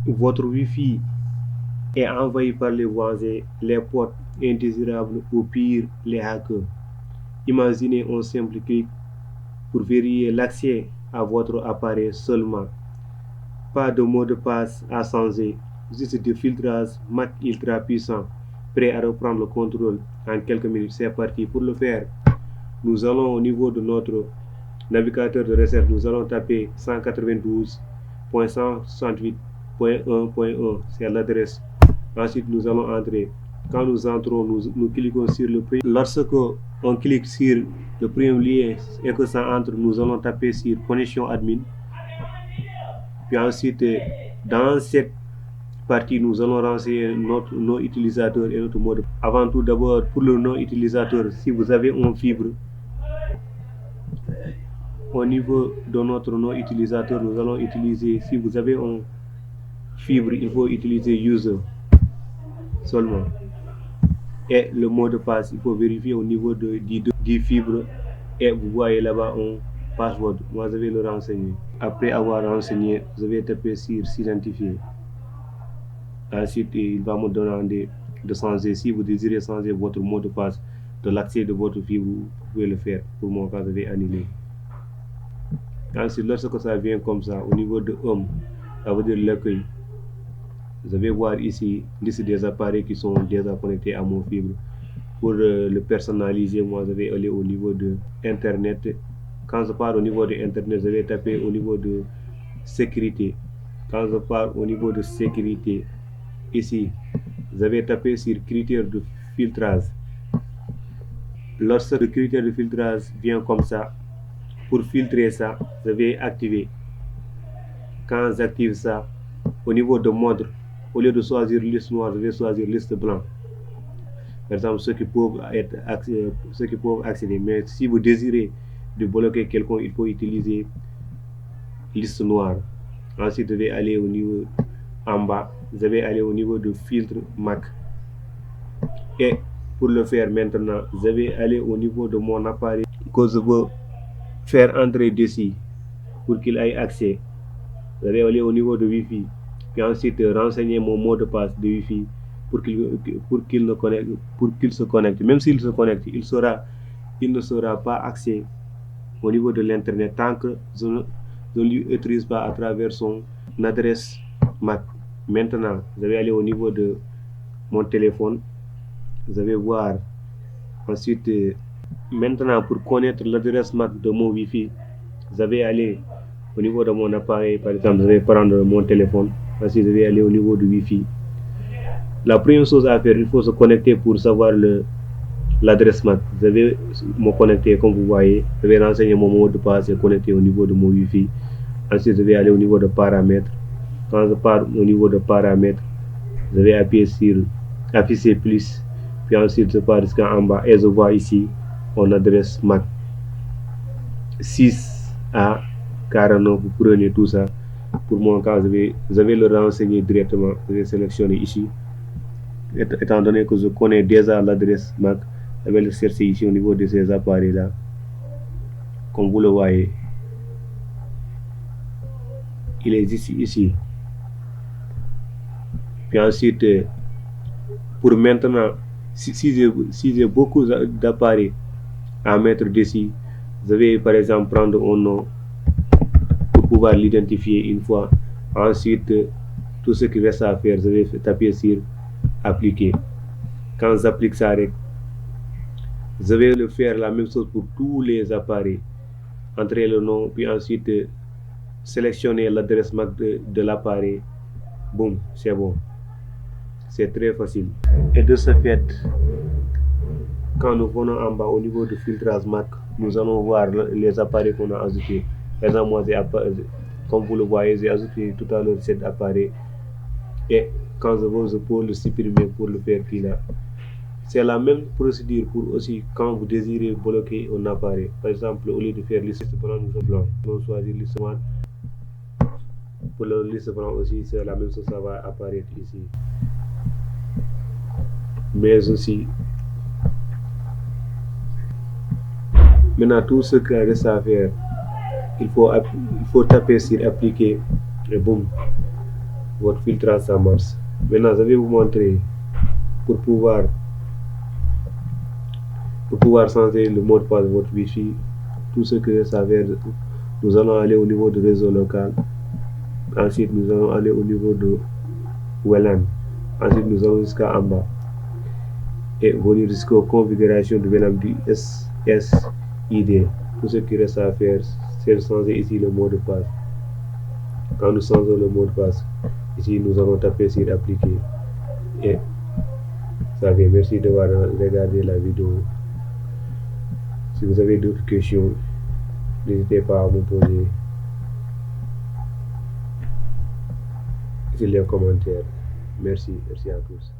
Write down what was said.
votre Wi-Fi est envahi par les voisins, les portes indésirables ou pire, les hackers. Imaginez un simple clic pour vérifier l'accès à votre appareil seulement. Pas de mot de passe à changer, juste des filtrages Mac ultra puissants, prêts à reprendre le contrôle en quelques minutes. C'est parti. Pour le faire, nous allons au niveau de notre navigateur de recherche, nous allons taper 192.168.1.1, c'est l'adresse. Ensuite, nous allons entrer. Quand nous entrons, nous cliquons sur le premier. Lorsque on clique sur le premier lien et que ça entre, nous allons taper sur connexion admin. Puis ensuite, dans cette partie, nous allons renseigner notre nom utilisateur et notre mot de passe. Avant tout, d'abord, pour le nom utilisateur, si vous avez un fibre, au niveau de notre nom utilisateur, nous allons utiliser, si vous avez un fibre, il faut utiliser user seulement. Et le mot de passe, il faut vérifier au niveau du fibre et vous voyez là-bas un password. Moi, je vais le renseigner. Après avoir renseigné, je vais taper sur s'identifier. Ensuite, il va me demander de changer. Si vous désirez changer votre mot de passe de l'accès de votre fibre, vous pouvez le faire. Pour mon cas, je vais annuler. Ensuite, lorsque ça vient comme ça, au niveau de Home, ça veut dire l'accueil. Vous allez voir ici liste des appareils qui sont déjà connectés à mon fibre. Pour le personnaliser, moi je vais aller au niveau de Internet. Quand je pars au niveau de Internet, je vais taper au niveau de sécurité. Quand je pars au niveau de sécurité, ici, je vais taper sur critères de filtrage. Lorsque le critère de filtrage vient comme ça, pour filtrer ça, je vais activer. Quand j'active ça, au niveau de mode, au lieu de choisir liste noire, je vais choisir liste blanche. Par exemple, ceux qui peuvent accéder. Mais si vous désirez de bloquer quelqu'un, il faut utiliser liste noire. Ensuite, je vais aller au niveau en bas. Je vais aller au niveau de filtre Mac. Et pour le faire maintenant, je vais aller au niveau de mon appareil que je veux faire entrer dessus pour qu'il ait accès. Je vais aller au niveau de Wi-Fi. Puis ensuite renseigner mon mot de passe de Wi-Fi pour qu'il se connecte. Même s'il se connecte, il ne sera pas accès au niveau de l'internet tant que je ne lui autorise pas à travers son adresse Mac. Maintenant, je vais aller au niveau de mon téléphone. Je vais voir ensuite maintenant pour connaître l'adresse Mac de mon Wi-Fi, je vais aller au niveau de mon appareil. Par exemple, je vais prendre mon téléphone. Ensuite, je vais aller au niveau du Wi-Fi. La première chose à faire, il faut se connecter pour savoir l'adresse MAC. Je vais me connecter comme vous voyez. Je vais renseigner mon mot de passe et connecter au niveau de mon Wi-Fi. Ensuite, je vais aller au niveau de paramètres. Quand je pars au niveau de paramètres, je vais appuyer sur afficher plus. Puis ensuite, je pars jusqu'en bas et je vois ici mon adresse MAC 6A 49. Vous prenez tout ça. Pour mon cas, je vais le renseigner directement. Je vais sélectionner ici. Étant donné que je connais déjà l'adresse MAC, je vais le chercher ici au niveau de ces appareils-là. Comme vous le voyez, il existe ici. Puis ensuite, pour maintenant, si j'ai beaucoup d'appareils à mettre dessus, je vais par exemple prendre un nom pour pouvoir l'identifier une fois. Ensuite, tout ce qui reste à faire, je vais taper sur appliquer. Quand j'applique ça, je vais le faire la même chose pour tous les appareils. Entrer le nom, puis ensuite sélectionner l'adresse MAC de l'appareil. Boum, c'est bon. C'est très facile. Et de ce fait, quand nous venons en bas au niveau de filtrage MAC, nous allons voir les appareils qu'on a ajoutés. Par exemple, moi, comme vous le voyez, j'ai ajouté tout à l'heure cet appareil. Et quand je peux le supprimer pour le faire là. C'est la même procédure pour aussi quand vous désirez bloquer un appareil. Par exemple, au lieu de faire liste blanc, nous choisir liste noire. Pour la liste blanc aussi, c'est la même chose, ça va apparaître ici. Mais aussi, maintenant tout ce qu'il reste à faire, il faut taper sur appliquer et boum, votre filtrage ça marche. Maintenant je vais vous montrer pour pouvoir changer le mot de passe de votre Wi-Fi, tout ce que ça veut dire. Nous allons aller au niveau de réseau local. Ensuite, nous allons aller au niveau de WLAN. Ensuite, nous allons jusqu'à en bas et venir jusqu'aux configurations de WLAN du SSID. Tout ce qui reste à faire, c'est de changer ici le mot de passe. Quand nous changeons le mot de passe, ici nous allons taper sur appliquer et ça vient. Merci d'avoir regardé la vidéo. Si vous avez d'autres questions, n'hésitez pas à me poser sur les commentaires. Merci à tous.